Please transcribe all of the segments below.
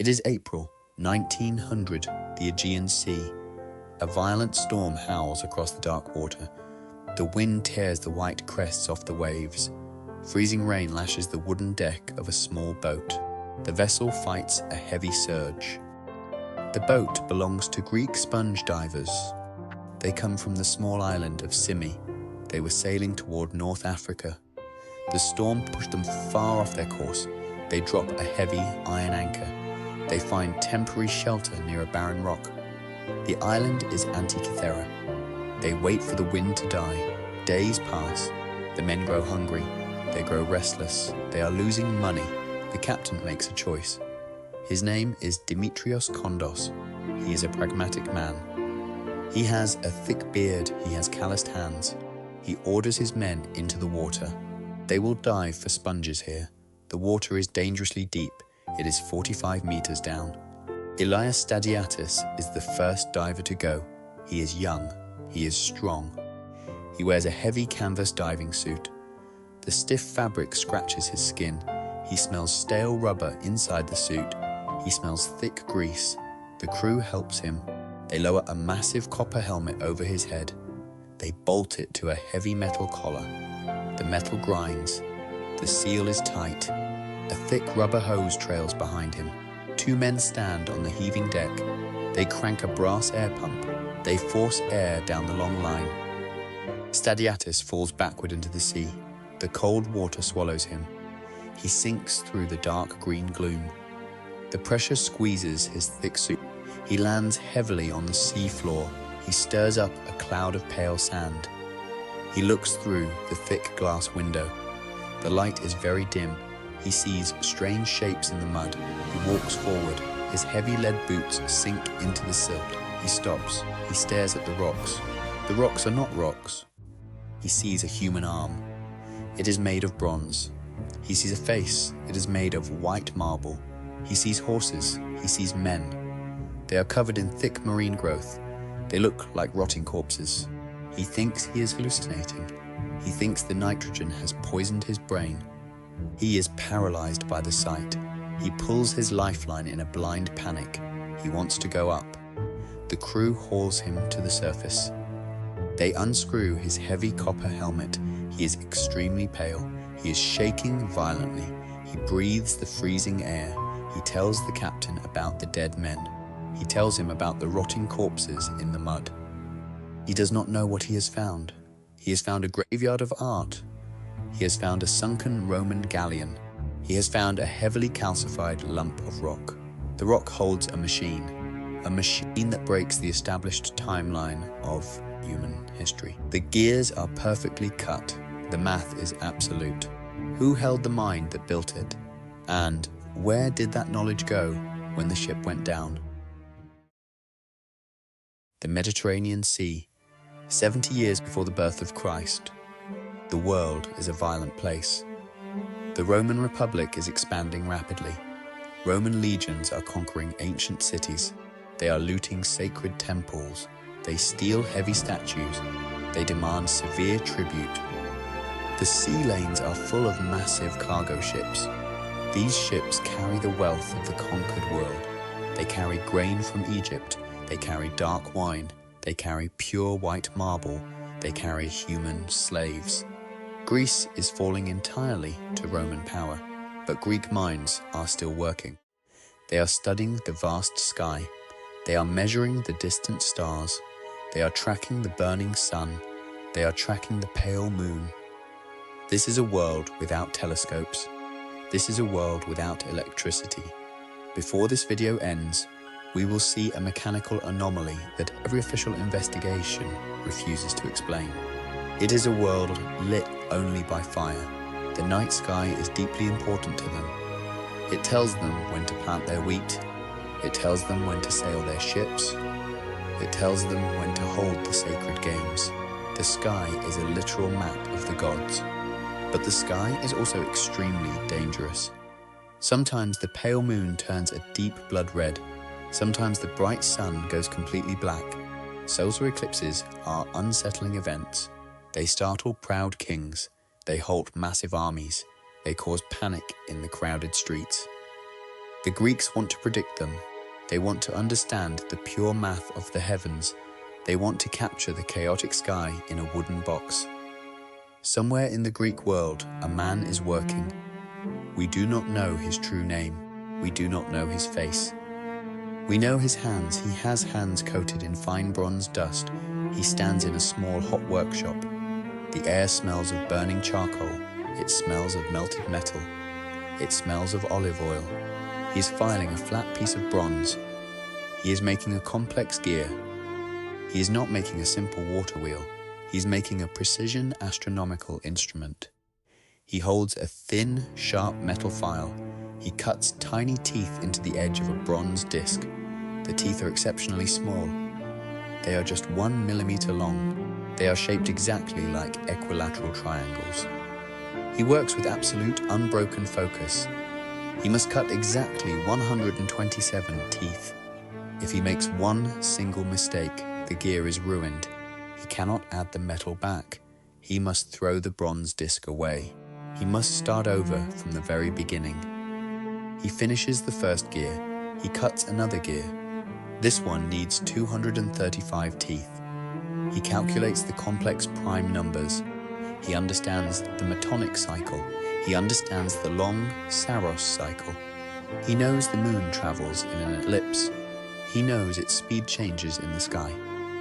It is April 1900, the Aegean Sea. A violent storm howls across the dark water. The wind tears the white crests off the waves. Freezing rain lashes the wooden deck of a small boat. The vessel fights a heavy surge. The boat belongs to Greek sponge divers. They come from the small island of Simi. They were sailing toward North Africa. The storm pushed them far off their course. They drop a heavy iron anchor. They find temporary shelter near a barren rock. The island is Antikythera. They wait for the wind to die. Days pass. The men grow hungry. They grow restless. They are losing money. The captain makes a choice. His name is Dimitrios Kondos. He is a pragmatic man. He has a thick beard. He has calloused hands. He orders his men into the water. They will dive for sponges here. The water is dangerously deep. It is 45 meters down. Elias Stadiatis is the first diver to go. He is young. He is strong. He wears a heavy canvas diving suit. The stiff fabric scratches his skin. He smells stale rubber inside the suit. He smells thick grease. The crew helps him. They lower a massive copper helmet over his head. They bolt it to a heavy metal collar. The metal grinds. The seal is tight. A thick rubber hose trails behind him. Two men stand on the heaving deck. They crank a brass air pump. They force air down the long line. Stadiatis falls backward into the sea. The cold water swallows him. He sinks through the dark green gloom. The pressure squeezes his thick suit. He lands heavily on the sea floor. He stirs up a cloud of pale sand. He looks through the thick glass window. The light is very dim. He sees strange shapes in the mud. He walks forward. His heavy lead boots sink into the silt. He stops. He stares at the rocks. The rocks are not rocks. He sees a human arm. It is made of bronze. He sees a face. It is made of white marble. He sees horses. He sees men. They are covered in thick marine growth. They look like rotting corpses. He thinks he is hallucinating. He thinks the nitrogen has poisoned his brain. He is paralyzed by the sight. He pulls his lifeline in a blind panic. He wants to go up. The crew hauls him to the surface. They unscrew his heavy copper helmet. He is extremely pale. He is shaking violently. He breathes the freezing air. He tells the captain about the dead men. He tells him about the rotting corpses in the mud. He does not know what he has found. He has found a graveyard of art. He has found a sunken Roman galleon. He has found a heavily calcified lump of rock. The rock holds a machine that breaks the established timeline of human history. The gears are perfectly cut. The math is absolute. Who held the mind that built it? And where did that knowledge go when the ship went down? The Mediterranean Sea, 70 years before the birth of Christ. The world is a violent place. The Roman Republic is expanding rapidly. Roman legions are conquering ancient cities. They are looting sacred temples. They steal heavy statues. They demand severe tribute. The sea lanes are full of massive cargo ships. These ships carry the wealth of the conquered world. They carry grain from Egypt. They carry dark wine. They carry pure white marble. They carry human slaves. Greece is falling entirely to Roman power, but Greek minds are still working. They are studying the vast sky. They are measuring the distant stars. They are tracking the burning sun. They are tracking the pale moon. This is a world without telescopes. This is a world without electricity. Before this video ends, we will see a mechanical anomaly that every official investigation refuses to explain. It is a world lit only by fire. The night sky is deeply important to them. It tells them when to plant their wheat. It tells them when to sail their ships. It tells them when to hold the sacred games. The sky is a literal map of the gods. But the sky is also extremely dangerous. Sometimes the pale moon turns a deep blood red. Sometimes the bright sun goes completely black. Solar eclipses are unsettling events. They startle proud kings. They halt massive armies. They cause panic in the crowded streets. The Greeks want to predict them. They want to understand the pure math of the heavens. They want to capture the chaotic sky in a wooden box. Somewhere in the Greek world, a man is working. We do not know his true name. We do not know his face. We know his hands. He has hands coated in fine bronze dust. He stands in a small hot workshop. The air smells of burning charcoal. It smells of melted metal. It smells of olive oil. He is filing a flat piece of bronze. He is making a complex gear. He is not making a simple water wheel. He is making a precision astronomical instrument. He holds a thin, sharp metal file. He cuts tiny teeth into the edge of a bronze disc. The teeth are exceptionally small. They are just 1 millimeter long. They are shaped exactly like equilateral triangles. He works with absolute, unbroken focus. He must cut exactly 127 teeth. If he makes one single mistake, the gear is ruined. He cannot add the metal back. He must throw the bronze disc away. He must start over from the very beginning. He finishes the first gear. He cuts another gear. This one needs 235 teeth. He calculates the complex prime numbers. He understands the metonic cycle. He understands the long Saros cycle. He knows the moon travels in an ellipse. He knows its speed changes in the sky.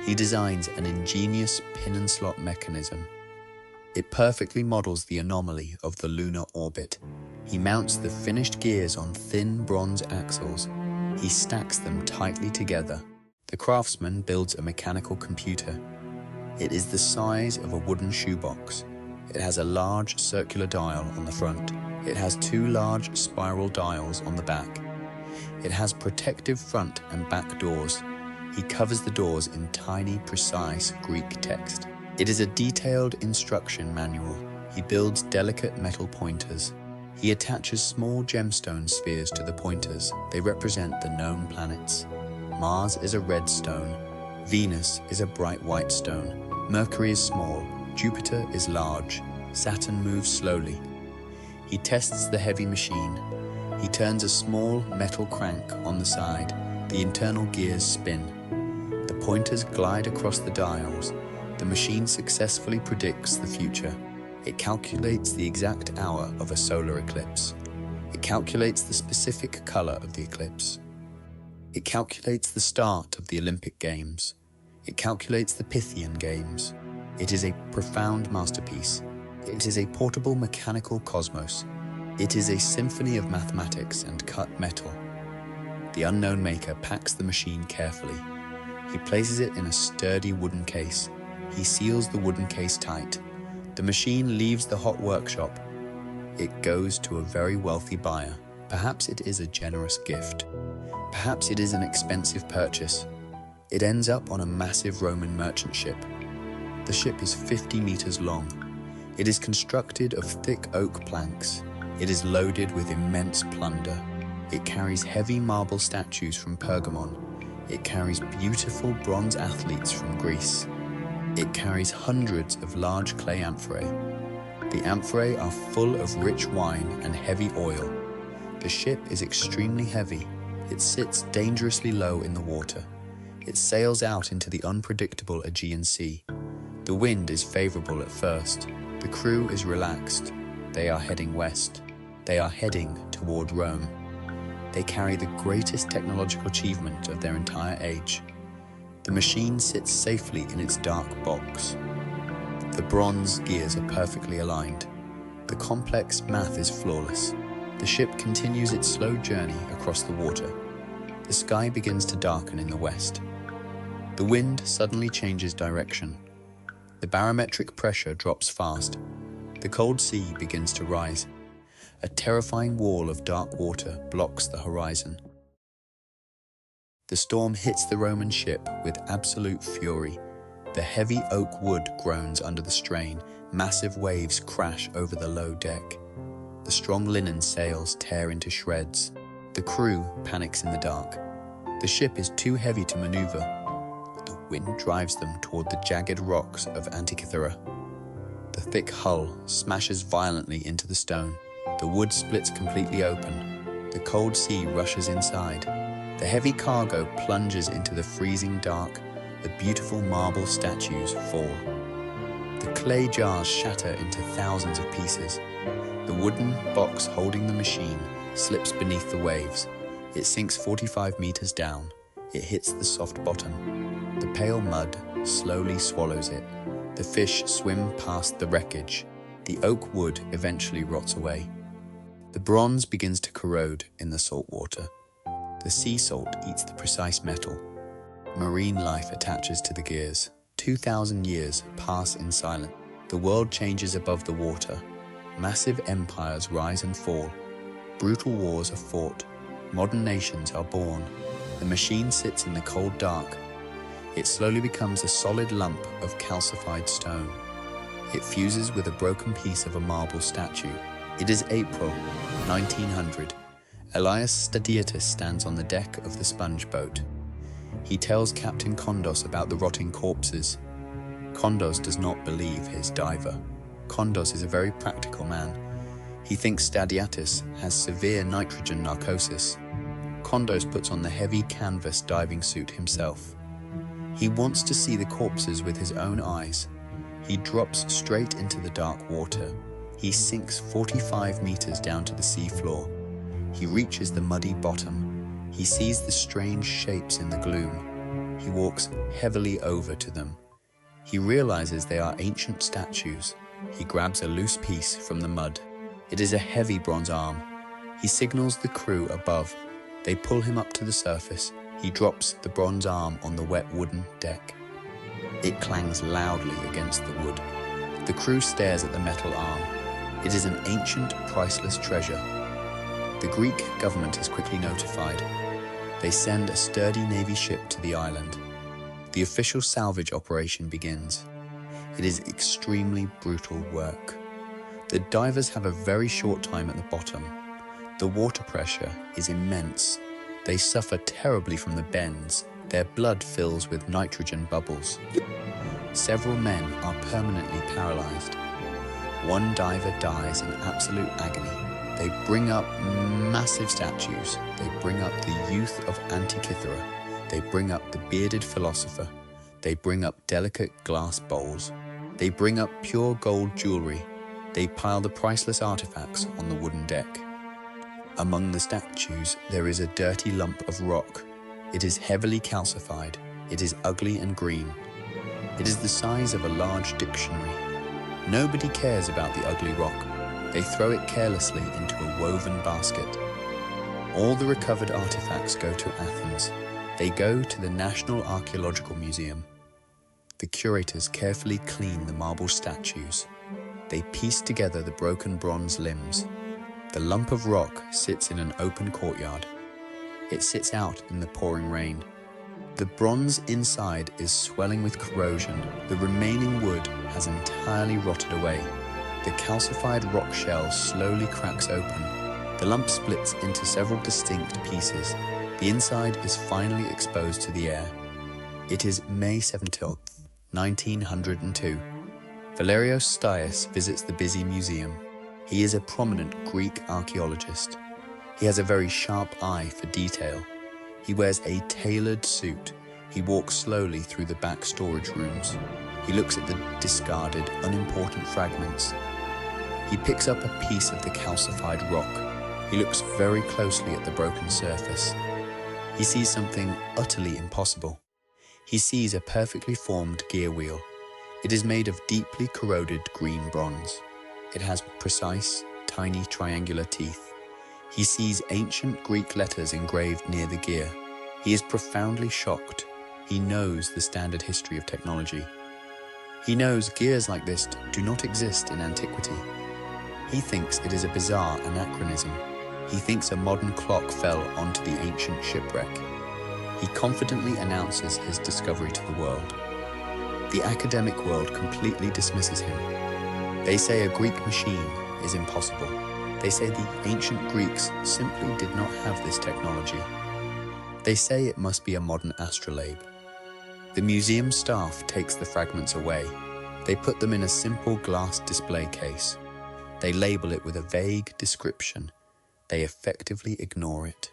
He designs an ingenious pin and slot mechanism. It perfectly models the anomaly of the lunar orbit. He mounts the finished gears on thin bronze axles. He stacks them tightly together. The craftsman builds a mechanical computer. It is the size of a wooden shoebox. It has a large circular dial on the front. It has 2 large spiral dials on the back. It has protective front and back doors. He covers the doors in tiny, precise Greek text. It is a detailed instruction manual. He builds delicate metal pointers. He attaches small gemstone spheres to the pointers. They represent the known planets. Mars is a red stone. Venus is a bright white stone. Mercury is small. Jupiter is large. Saturn moves slowly. He tests the heavy machine. He turns a small metal crank on the side. The internal gears spin. The pointers glide across the dials. The machine successfully predicts the future. It calculates the exact hour of a solar eclipse. It calculates the specific color of the eclipse. It calculates the start of the Olympic Games. It calculates the Pythian Games. It is a profound masterpiece. It is a portable mechanical cosmos. It is a symphony of mathematics and cut metal. The unknown maker packs the machine carefully. He places it in a sturdy wooden case. He seals the wooden case tight. The machine leaves the hot workshop. It goes to a very wealthy buyer. Perhaps it is a generous gift. Perhaps it is an expensive purchase. It ends up on a massive Roman merchant ship. The ship is 50 meters long. It is constructed of thick oak planks. It is loaded with immense plunder. It carries heavy marble statues from Pergamon. It carries beautiful bronze athletes from Greece. It carries hundreds of large clay amphorae. The amphorae are full of rich wine and heavy oil. The ship is extremely heavy. It sits dangerously low in the water. It sails out into the unpredictable Aegean Sea. The wind is favorable at first. The crew is relaxed. They are heading west. They are heading toward Rome. They carry the greatest technological achievement of their entire age. The machine sits safely in its dark box. The bronze gears are perfectly aligned. The complex math is flawless. The ship continues its slow journey across the water. The sky begins to darken in the west. The wind suddenly changes direction. The barometric pressure drops fast. The cold sea begins to rise. A terrifying wall of dark water blocks the horizon. The storm hits the Roman ship with absolute fury. The heavy oak wood groans under the strain. Massive waves crash over the low deck. The strong linen sails tear into shreds. The crew panics in the dark. The ship is too heavy to maneuver. The wind drives them toward the jagged rocks of Antikythera. The thick hull smashes violently into the stone. The wood splits completely open. The cold sea rushes inside. The heavy cargo plunges into the freezing dark. The beautiful marble statues fall. The clay jars shatter into thousands of pieces. The wooden box holding the machine slips beneath the waves. It sinks 45 meters down. It hits the soft bottom. The pale mud slowly swallows it. The fish swim past the wreckage. The oak wood eventually rots away. The bronze begins to corrode in the salt water. The sea salt eats the precise metal. Marine life attaches to the gears. 2,000 years pass in silence. The world changes above the water. Massive empires rise and fall. Brutal wars are fought. Modern nations are born. The machine sits in the cold dark. It slowly becomes a solid lump of calcified stone. It fuses with a broken piece of a marble statue. It is April 1900. Elias Stadiatis stands on the deck of the sponge boat. He tells Captain Kondos about the rotting corpses. Kondos does not believe his diver. Kondos is a very practical man. He thinks Stadiatis has severe nitrogen narcosis. Kondos puts on the heavy canvas diving suit himself. He wants to see the corpses with his own eyes. He drops straight into the dark water. He sinks 45 meters down to the seafloor. He reaches the muddy bottom. He sees the strange shapes in the gloom. He walks heavily over to them. He realizes they are ancient statues. He grabs a loose piece from the mud. It is a heavy bronze arm. He signals the crew above. They pull him up to the surface. He drops the bronze arm on the wet wooden deck. It clangs loudly against the wood. The crew stares at the metal arm. It is an ancient, priceless treasure. The Greek government is quickly notified. They send a sturdy navy ship to the island. The official salvage operation begins. It is extremely brutal work. The divers have a very short time at the bottom. The water pressure is immense. They suffer terribly from the bends. Their blood fills with nitrogen bubbles. Several men are permanently paralyzed. One diver dies in absolute agony. They bring up massive statues. They bring up the youth of Antikythera. They bring up the bearded philosopher. They bring up delicate glass bowls. They bring up pure gold jewelry. They pile the priceless artifacts on the wooden deck. Among the statues, there is a dirty lump of rock. It is heavily calcified. It is ugly and green. It is the size of a large dictionary. Nobody cares about the ugly rock. They throw it carelessly into a woven basket. All the recovered artifacts go to Athens. They go to the National Archaeological Museum. The curators carefully clean the marble statues. They piece together the broken bronze limbs. The lump of rock sits in an open courtyard. It sits out in the pouring rain. The bronze inside is swelling with corrosion. The remaining wood has entirely rotted away. The calcified rock shell slowly cracks open. The lump splits into several distinct pieces. The inside is finally exposed to the air. It is May 17th, 1902. Valerios Stias visits the busy museum. He is a prominent Greek archaeologist. He has a very sharp eye for detail. He wears a tailored suit. He walks slowly through the back storage rooms. He looks at the discarded, unimportant fragments. He picks up a piece of the calcified rock. He looks very closely at the broken surface. He sees something utterly impossible. He sees a perfectly formed gear wheel. It is made of deeply corroded green bronze. It has precise, tiny triangular teeth. He sees ancient Greek letters engraved near the gear. He is profoundly shocked. He knows the standard history of technology. He knows gears like this do not exist in antiquity. He thinks it is a bizarre anachronism. He thinks a modern clock fell onto the ancient shipwreck. He confidently announces his discovery to the world. The academic world completely dismisses him. They say a Greek machine is impossible. They say the ancient Greeks simply did not have this technology. They say it must be a modern astrolabe. The museum staff takes the fragments away. They put them in a simple glass display case. They label it with a vague description. they effectively ignore it.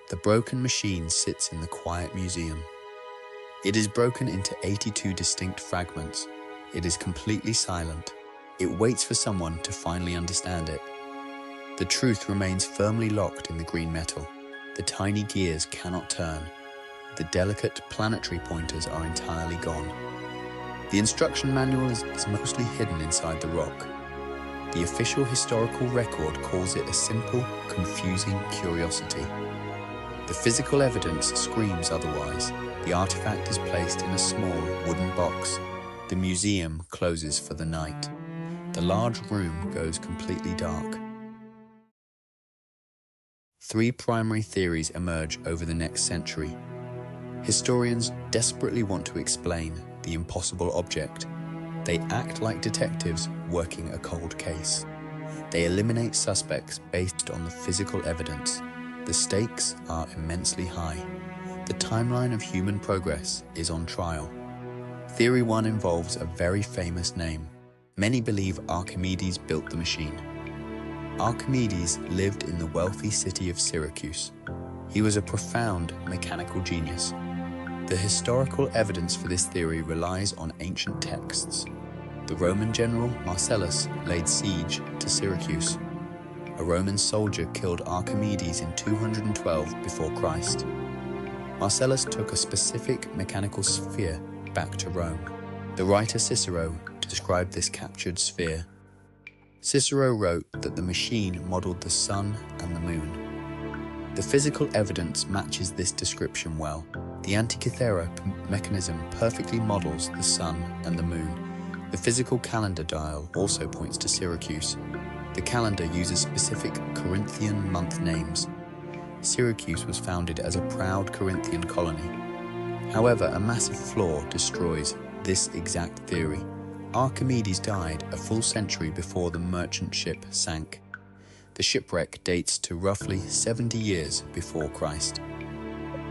The broken machine sits in the quiet museum. It is broken into 82 distinct fragments. It is completely silent. It waits for someone to finally understand it. The truth remains firmly locked in the green metal. The tiny gears cannot turn. The delicate planetary pointers are entirely gone. The instruction manual is mostly hidden inside the rock. The official historical record calls it a simple, confusing curiosity. The physical evidence screams otherwise. The artifact is placed in a small wooden box. The museum closes for the night. The large room goes completely dark. Three primary theories emerge over the next century. Historians desperately want to explain the impossible object. They act like detectives working a cold case. They eliminate suspects based on the physical evidence. The stakes are immensely high. The timeline of human progress is on trial. Theory 1 involves a very famous name. Many believe Archimedes built the machine. Archimedes lived in the wealthy city of Syracuse. He was a profound mechanical genius. The historical evidence for this theory relies on ancient texts. The Roman general Marcellus laid siege to Syracuse. A Roman soldier killed Archimedes in 212 before Christ. Marcellus took a specific mechanical sphere back to Rome. The writer Cicero described this captured sphere. Cicero wrote that the machine modeled the sun and the moon. The physical evidence matches this description well. The Antikythera Mechanism perfectly models the sun and the moon. The physical calendar dial also points to Syracuse. The calendar uses specific Corinthian month names. Syracuse was founded as a proud Corinthian colony. However, a massive flaw destroys this exact theory. Archimedes died a full century before the merchant ship sank. The shipwreck dates to roughly 70 years before Christ.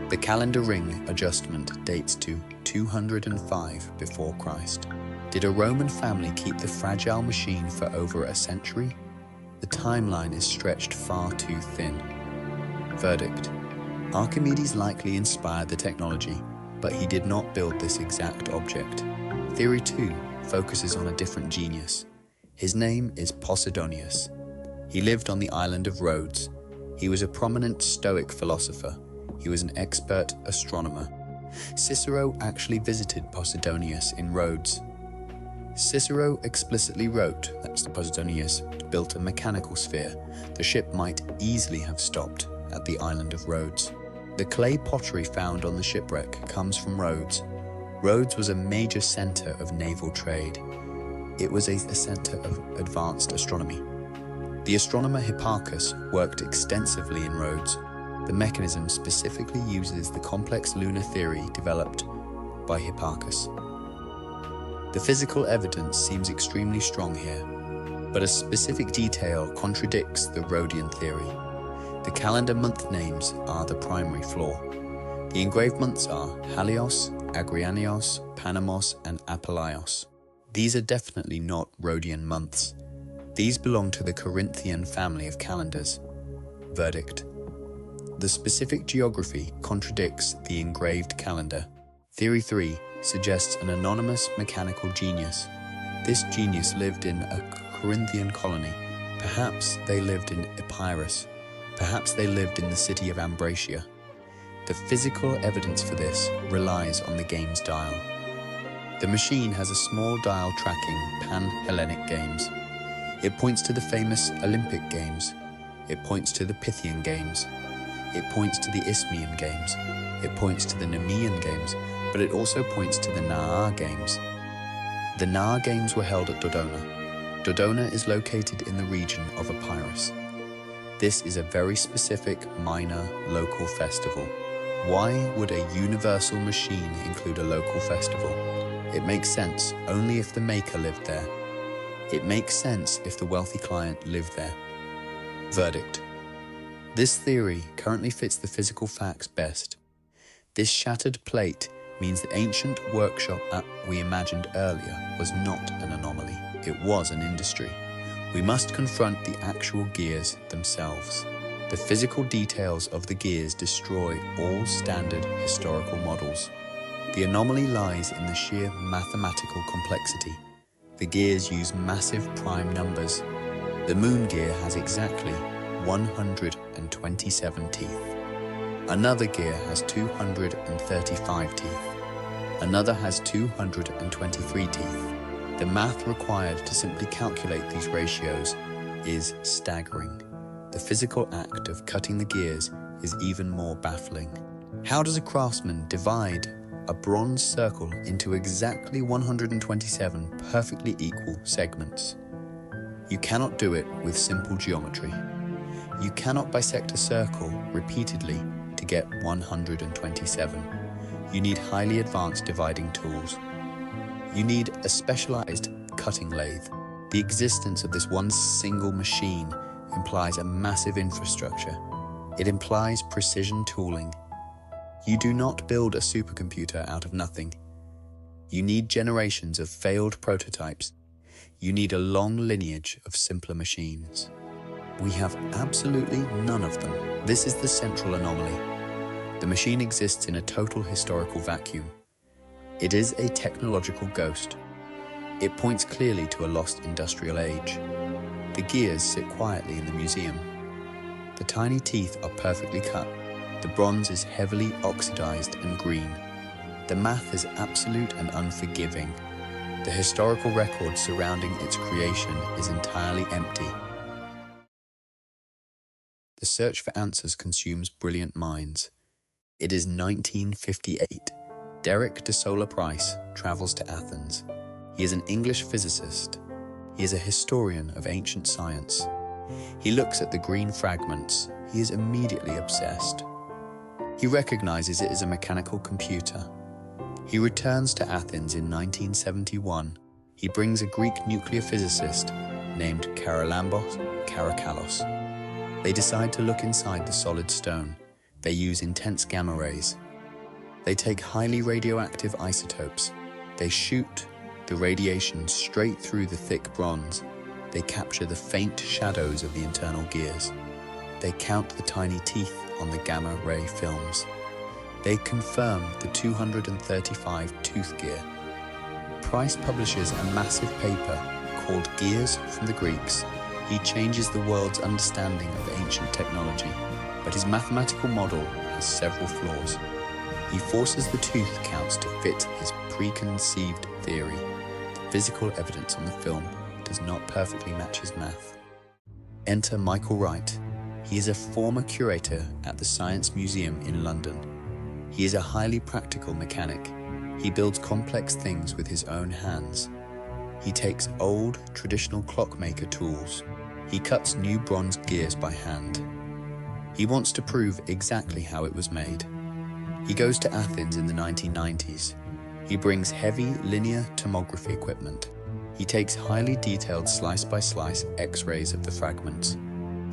The calendar ring adjustment dates to 205 before Christ. Did a Roman family keep the fragile machine for over a century? The timeline is stretched far too thin. Verdict: Archimedes likely inspired the technology, but he did not build this exact object. Theory 2 focuses on a different genius. His name is Posidonius. He lived on the island of Rhodes. He was a prominent Stoic philosopher. He was an expert astronomer. Cicero actually visited Posidonius in Rhodes. Cicero explicitly wrote that Posidonius built a mechanical sphere. The ship might easily have stopped at the island of Rhodes. The clay pottery found on the shipwreck comes from Rhodes. Rhodes was a major center of naval trade. It was a center of advanced astronomy. The astronomer Hipparchus worked extensively in Rhodes. The mechanism specifically uses the complex lunar theory developed by Hipparchus. The physical evidence seems extremely strong here, but a specific detail contradicts the Rhodian theory. The calendar month names are the primary flaw. The engraved months are Halios, Agrianios, Panamos, and Apollaios. These are definitely not Rhodian months. These belong to the Corinthian family of calendars. Verdict: the specific geography contradicts the engraved calendar. Theory 3 suggests an anonymous mechanical genius. This genius lived in a Corinthian colony. Perhaps they lived in Epirus. Perhaps they lived in the city of Ambracia. The physical evidence for this relies on the game's dial. The machine has a small dial tracking Pan-Hellenic games. It points to the famous Olympic Games. It points to the Pythian Games. It points to the Isthmian Games. It points to the Nemean Games, but it also points to the Naa Games. The Naa Games were held at Dodona. Dodona is located in the region of Epirus. This is a very specific, minor, local festival. Why would a universal machine include a local festival? It makes sense only if the maker lived there. It makes sense if the wealthy client lived there. Verdict: this theory currently fits the physical facts best. This shattered plate means the ancient workshop we imagined earlier was not an anomaly. It was an industry. We must confront the actual gears themselves. The physical details of the gears destroy all standard historical models. The anomaly lies in the sheer mathematical complexity. The gears use massive prime numbers. The moon gear has exactly 127 teeth. Another gear has 235 teeth. Another has 223 teeth. The math required to simply calculate these ratios is staggering. The physical act of cutting the gears is even more baffling. How does a craftsman divide a bronze circle into exactly 127 perfectly equal segments? You cannot do it with simple geometry. You cannot bisect a circle repeatedly to get 127. You need highly advanced dividing tools. You need a specialized cutting lathe. The existence of this one single machine implies a massive infrastructure. It implies precision tooling. You do not build a supercomputer out of nothing. You need generations of failed prototypes. You need a long lineage of simpler machines. We have absolutely none of them. This is the central anomaly. The machine exists in a total historical vacuum. It is a technological ghost. It points clearly to a lost industrial age. The gears sit quietly in the museum. The tiny teeth are perfectly cut. The bronze is heavily oxidized and green. The math is absolute and unforgiving. The historical record surrounding its creation is entirely empty. The search for answers consumes brilliant minds. It is 1958. Derek de Sola Price travels to Athens. He is an English physicist. He is a historian of ancient science. He looks at the green fragments. He is immediately obsessed. He recognizes it as a mechanical computer. He returns to Athens in 1971. He brings a Greek nuclear physicist named Charalambos Karakalos. They decide to look inside the solid stone. They use intense gamma rays. They take highly radioactive isotopes. They shoot the radiation straight through the thick bronze. They capture the faint shadows of the internal gears. They count the tiny teeth on the gamma ray films. They confirm the 235 tooth gear. Price publishes a massive paper called Gears from the Greeks. He changes the world's understanding of ancient technology, but his mathematical model has several flaws. He forces the tooth counts to fit his preconceived theory. The physical evidence on the film does not perfectly match his math. Enter Michael Wright. He is a former curator at the Science Museum in London. He is a highly practical mechanic. He builds complex things with his own hands. He takes old, traditional clockmaker tools. He cuts new bronze gears by hand. He wants to prove exactly how it was made. He goes to Athens in the 1990s. He brings heavy linear tomography equipment. He takes highly detailed slice-by-slice X-rays of the fragments.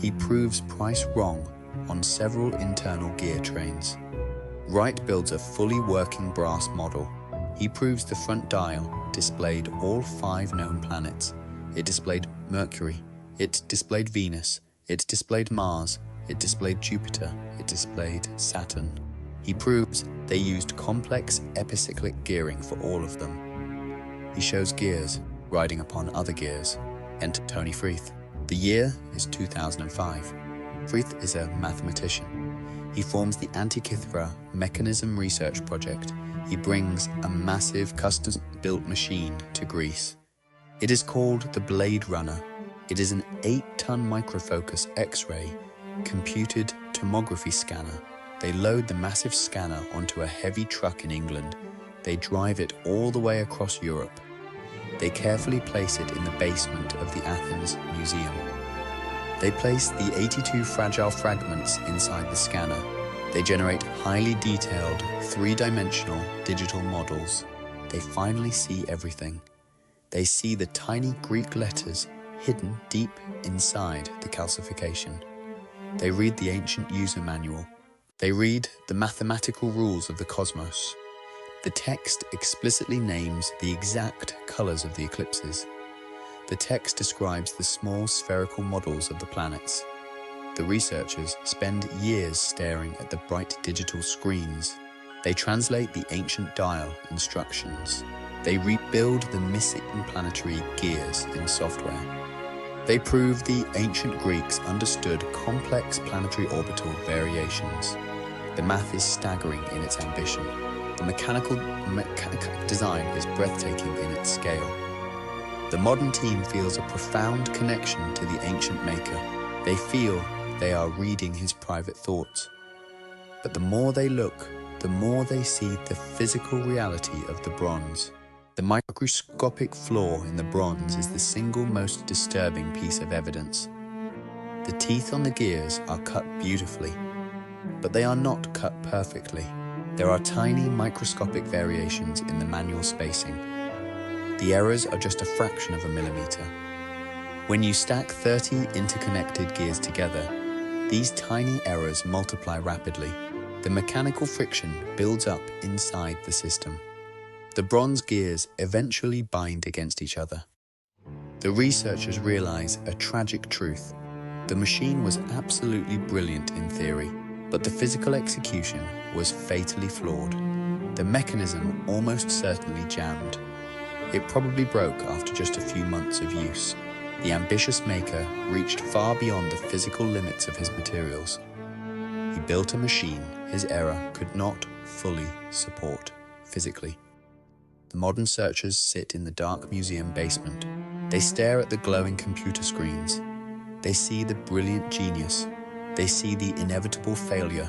He proves Price wrong on several internal gear trains. Wright builds a fully working brass model. He proves the front dial displayed all 5 known planets. It displayed Mercury. It displayed Venus. It displayed Mars. It displayed Jupiter. It displayed Saturn. He proves they used complex epicyclic gearing for all of them. He shows gears riding upon other gears. Enter Tony Freeth. The year is 2005. Freeth is a mathematician. He forms the Antikythera Mechanism research project. He brings a massive custom-built machine to Greece. It is called the Blade Runner. It is an 8-ton microfocus X-ray computed tomography scanner. They load the massive scanner onto a heavy truck in England. They drive it all the way across Europe. They carefully place it in the basement of the Athens Museum. They place the 82 fragile fragments inside the scanner. They generate highly detailed, 3-dimensional digital models. They finally see everything. They see the tiny Greek letters hidden deep inside the calcification. They read the ancient user manual. They read the mathematical rules of the cosmos. The text explicitly names the exact colors of the eclipses. The text describes the small spherical models of the planets. The researchers spend years staring at the bright digital screens. They translate the ancient dial instructions. They rebuild the missing planetary gears in software. They prove the ancient Greeks understood complex planetary orbital variations. The math is staggering in its ambition. The mechanical design is breathtaking in its scale. The modern team feels a profound connection to the ancient maker. They feel they are reading his private thoughts. But the more they look, the more they see the physical reality of the bronze. The microscopic flaw in the bronze is the single most disturbing piece of evidence. The teeth on the gears are cut beautifully, but they are not cut perfectly. There are tiny microscopic variations in the manual spacing. The errors are just a fraction of a millimeter. When you stack 30 interconnected gears together, these tiny errors multiply rapidly. The mechanical friction builds up inside the system. The bronze gears eventually bind against each other. The researchers realize a tragic truth. The machine was absolutely brilliant in theory, but the physical execution was fatally flawed. The mechanism almost certainly jammed. It probably broke after just a few months of use. The ambitious maker reached far beyond the physical limits of his materials. He built a machine his era could not fully support physically. The modern searchers sit in the dark museum basement. They stare at the glowing computer screens. They see the brilliant genius. They see the inevitable failure.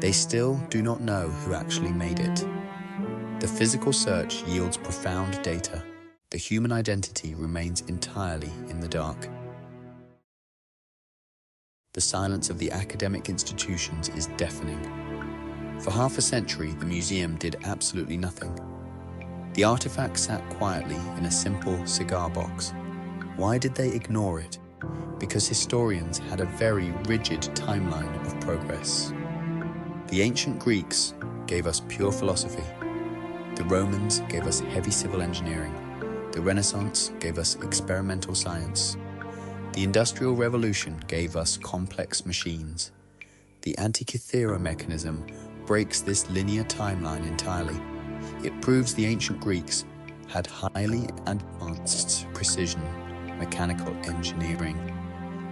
They still do not know who actually made it. The physical search yields profound data. The human identity remains entirely in the dark. The silence of the academic institutions is deafening. For half a century, the museum did absolutely nothing. The artifact sat quietly in a simple cigar box. Why did they ignore it? Because historians had a very rigid timeline of progress. The ancient Greeks gave us pure philosophy. The Romans gave us heavy civil engineering. The Renaissance gave us experimental science. The Industrial Revolution gave us complex machines. The Antikythera Mechanism breaks this linear timeline entirely. It proves the ancient Greeks had highly advanced precision mechanical engineering.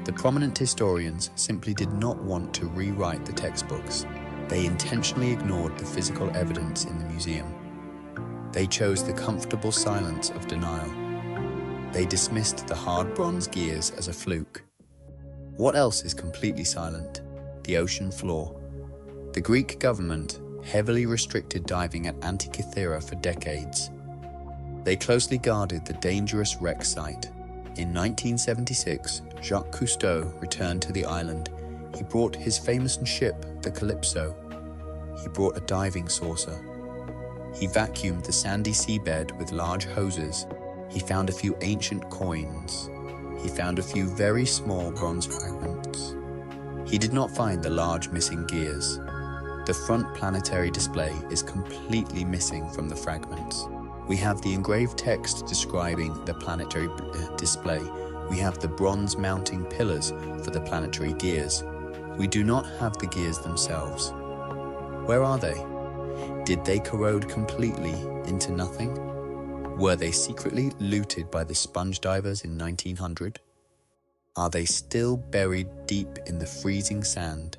The prominent historians simply did not want to rewrite the textbooks. They intentionally ignored the physical evidence in the museum. They chose the comfortable silence of denial. They dismissed the hard bronze gears as a fluke. What else is completely silent? The ocean floor. The Greek government heavily restricted diving at Antikythera for decades. They closely guarded the dangerous wreck site. In 1976, Jacques Cousteau returned to the island. He brought his famous ship, the Calypso. He brought a diving saucer. He vacuumed the sandy seabed with large hoses. He found a few ancient coins. He found a few very small bronze fragments. He did not find the large missing gears. The front planetary display is completely missing from the fragments. We have the engraved text describing the planetary display. We have the bronze mounting pillars for the planetary gears. We do not have the gears themselves. Where are they? Did they corrode completely into nothing? Were they secretly looted by the sponge divers in 1900? Are they still buried deep in the freezing sand?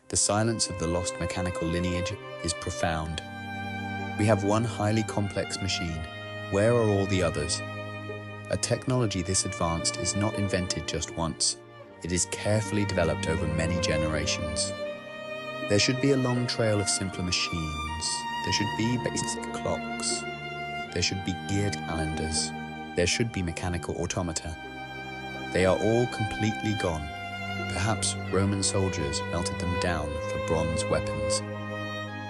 The silence of the lost mechanical lineage is profound. We have one highly complex machine. Where are all the others? A technology this advanced is not invented just once. It is carefully developed over many generations. There should be a long trail of simpler machines. There should be basic clocks. There should be geared calendars. There should be mechanical automata. They are all completely gone. Perhaps Roman soldiers melted them down for bronze weapons.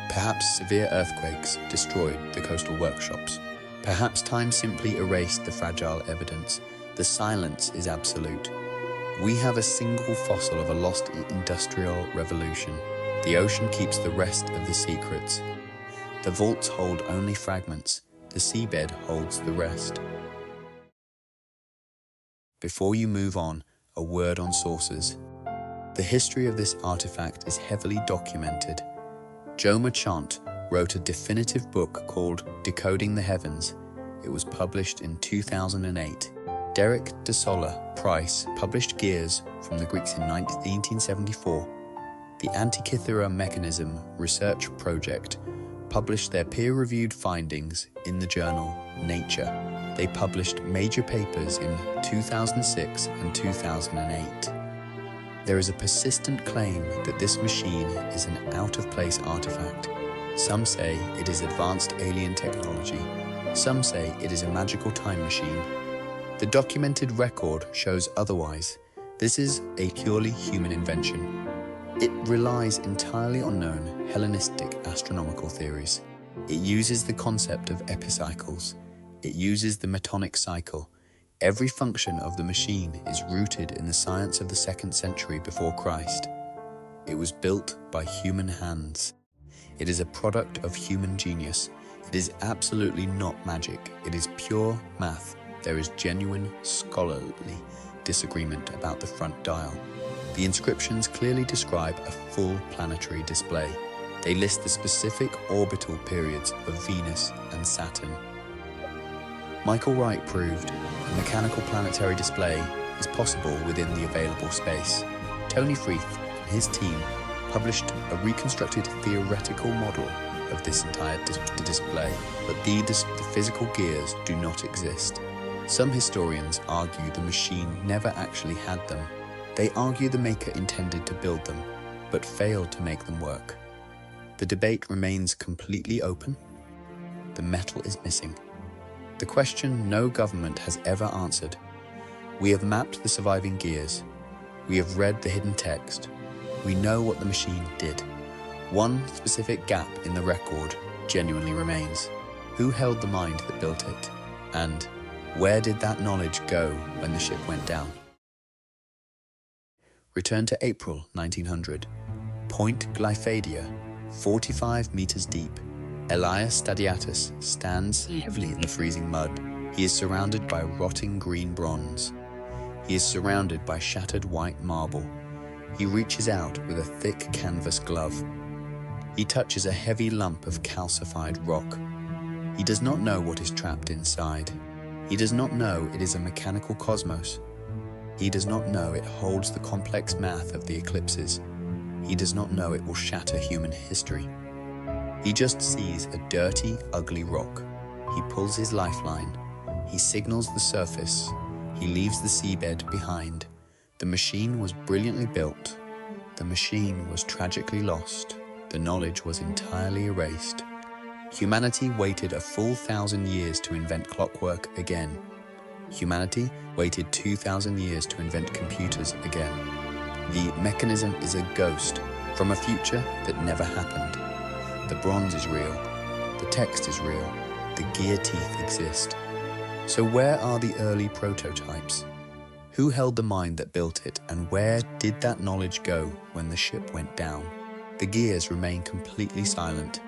Perhaps severe earthquakes destroyed the coastal workshops. Perhaps time simply erased the fragile evidence. The silence is absolute. We have a single fossil of a lost industrial revolution. The ocean keeps the rest of the secrets. The vaults hold only fragments. The seabed holds the rest. Before you move on, a word on sources. The history of this artifact is heavily documented. Joe Marchant wrote a definitive book called Decoding the Heavens. It was published in 2008. Derek de Solla Price published Gears from the Greeks in 1874. The Antikythera Mechanism research project published their peer-reviewed findings in the journal Nature. They published major papers in 2006 and 2008. There is a persistent claim that this machine is an out-of-place artifact. Some say it is advanced alien technology. Some say it is a magical time machine. The documented record shows otherwise. This is a purely human invention. It relies entirely on known Hellenistic astronomical theories. It uses the concept of epicycles. It uses the Metonic cycle. Every function of the machine is rooted in the science of the 2nd century before Christ. It was built by human hands. It is a product of human genius. It is absolutely not magic. It is pure math. There is genuine scholarly disagreement about the front dial. The inscriptions clearly describe a full planetary display. They list the specific orbital periods of Venus and Saturn. Michael Wright proved a mechanical planetary display is possible within the available space. Tony Freeth and his team published a reconstructed theoretical model of this entire display, but the physical gears do not exist. Some historians argue the machine never actually had them. They argue the maker intended to build them, but failed to make them work. The debate remains completely open. The metal is missing. The question no government has ever answered. We have mapped the surviving gears. We have read the hidden text. We know what the machine did. One specific gap in the record genuinely remains. Who held the mind that built it? And where did that knowledge go when the ship went down? Return to April 1900. Point Glyphadia, 45 meters deep. Elias Stadiatus stands heavily in the freezing mud. He is surrounded by rotting green bronze. He is surrounded by shattered white marble. He reaches out with a thick canvas glove. He touches a heavy lump of calcified rock. He does not know what is trapped inside. He does not know it is a mechanical cosmos. He does not know it holds the complex math of the eclipses. He does not know it will shatter human history. He just sees a dirty, ugly rock. He pulls his lifeline. He signals the surface. He leaves the seabed behind. The machine was brilliantly built. The machine was tragically lost. The knowledge was entirely erased. Humanity waited a full 1,000 years to invent clockwork again. Humanity waited 2,000 years to invent computers again. The mechanism is a ghost from a future that never happened. The bronze is real. The text is real. The gear teeth exist. So where are the early prototypes? Who held the mind that built it, and where did that knowledge go when the ship went down? The gears remain completely silent.